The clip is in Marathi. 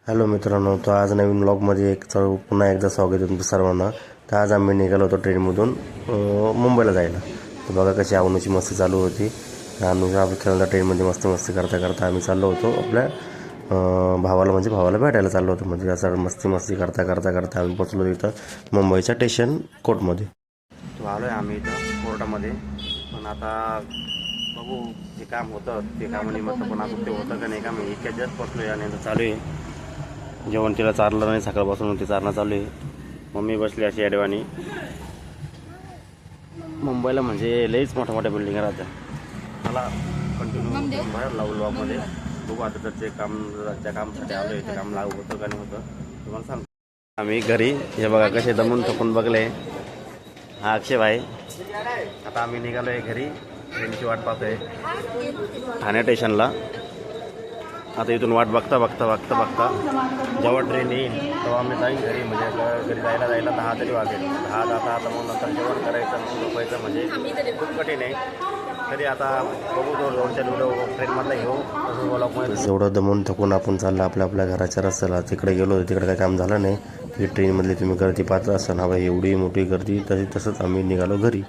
हॅलो मित्रांनो, तर आज नवीन ब्लॉगमध्ये पुन्हा एकदा स्वागत आहे तुमचं सर्वांना. तर आज आम्ही निघालो होतो ट्रेनमधून मुंबईला जायला. तर बघा कशी अनुची मस्ती चालू होती. अनुजा खेळायला ट्रेनमध्ये मस्ती करता करता आम्ही चाललो होतो आपल्या भावाला भेटायला चाललो होतो. म्हणजे असं मस्ती करता आम्ही पोचलो इथं मुंबईच्या स्टेशन कोर्टमध्ये. तो आलो आहे आम्ही इथं कोर्टामध्ये. पण आता बघू जे काम होतं ते कामानिमित्त पण अजून ते होतं का नाही का मी इतक्या जस्ट पोचलो आहे. आणि चालू आहे जेवण. तिला चारलं नाही, सकाळपासून ते चारणं चालू आहे. मम्मी बसली अशी ॲडवानी. मुंबईला म्हणजे लईच मोठ्या बिल्डिंग राहत्या. मला कंटिन्यू बाहेर लावू लॉकमध्ये बघू आता त्याचे काम ज्या कामसाठी आलो आहे ते काम लागू होतं का नाही होतं तुम्हाला सांगतो. आम्ही घरी हे बघा कसे दमून थकून बघले. हा अक्षय भाई. आता आम्ही निघालो आहे घरी. ट्रेनची वाट पाहतोय ठाणे स्टेशनला. आता इथून वाट बघता जेव्हा ट्रेन येईल तेव्हा आम्ही जाईन घरी. म्हणजे घरी जायला 10 तरी वाजेल. 10 जाता आता मग नंतर जेवण करायचं मग झोपायचं म्हणजे खूप कठीण आहे. तरी आता बघू तो रोडच्या ट्रेनमधला घेऊ. जेवढं दमून थकून आपण चाललं आपल्या घराच्या रस्त्याला तिकडे गेलो. तिकडे काही काम झालं नाही. ही ट्रेनमधली तुम्ही गर्दी पाहत असाल. एवढी मोठी गर्दी तसंच आम्ही निघालो घरी.